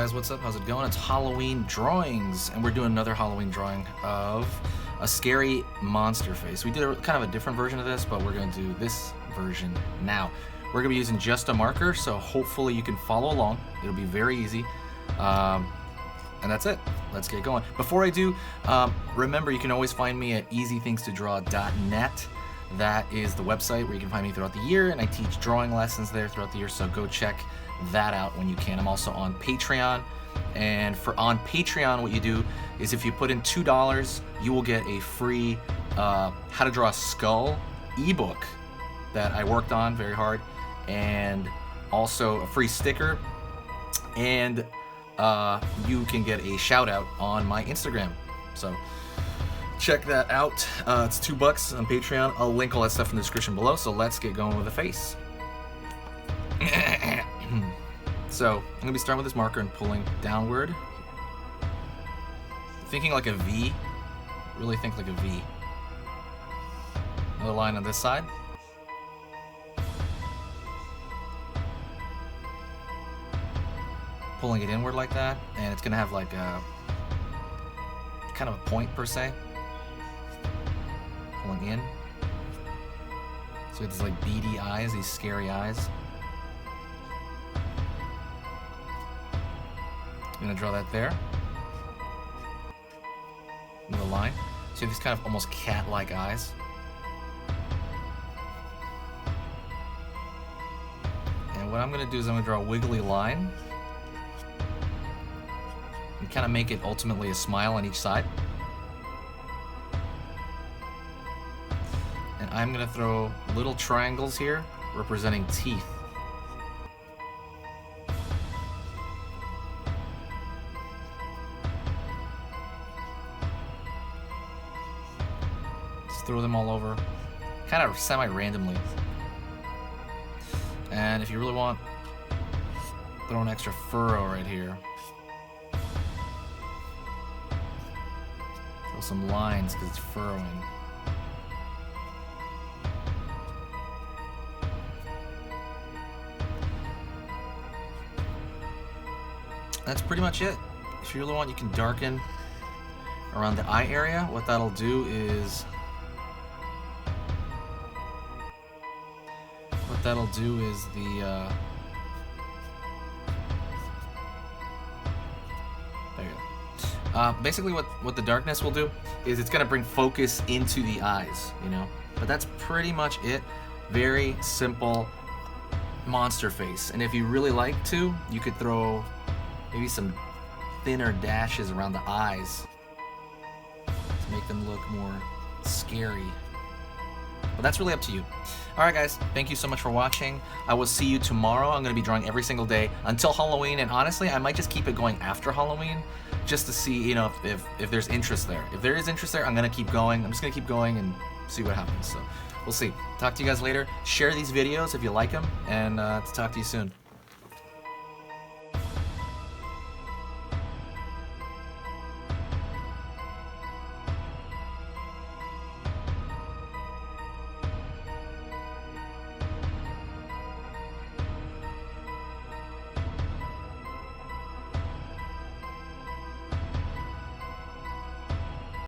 guys, what's up? How's it going? It's Halloween drawings, and we're doing another Halloween drawing of a scary monster face. We did kind of a different version of this, but we're going to do this version now. We're going to be using just a marker, so hopefully you can follow along. It'll be very easy. And that's it. Let's get going. Before I do, remember you can always find me at easythingstodraw.net. That is the website where you can find me throughout the year, and I teach drawing lessons there throughout the year, so go check that out when you can. I'm also on Patreon, and on Patreon what you do is if you put in $2, you will get a free How to Draw a Skull ebook that I worked on very hard, and also a free sticker, and you can get a shout out on my Instagram. So check that out. It's $2 on Patreon. I'll link all that stuff in the description below. So let's get going with the face. So I'm gonna be starting with this marker and pulling downward, thinking like a V. Really think like a V. Another line on this side. Pulling it inward like that, and it's gonna have like a kind of a point per se. Pulling in. So it's like beady eyes, these scary eyes. I'm gonna draw that there. Another line. So you have these kind of almost cat-like eyes. And what I'm gonna do is I'm gonna draw a wiggly line and kind of make it ultimately a smile on each side. And I'm gonna throw little triangles here representing teeth. Just throw them all over, kind of semi-randomly. And if you really want, throw an extra furrow right here. Throw some lines because it's furrowing. That's pretty much it. If you really want, you can darken around the eye area. What that'll do is the there you go. Basically what the darkness will do is it's gonna bring focus into the eyes, you know. But that's pretty much it. Very simple monster face. And if you really like to, you could throw maybe some thinner dashes around the eyes to make them look more scary. But that's really up to you. Alright guys, thank you so much for watching. I will see you tomorrow. I'm going to be drawing every single day until Halloween, and honestly, I might just keep it going after Halloween just to see, you know, if there's interest there. If there is interest there, I'm going to keep going. I'm just going to keep going and see what happens. So we'll see. Talk to you guys later. Share these videos if you like them, and talk to you soon.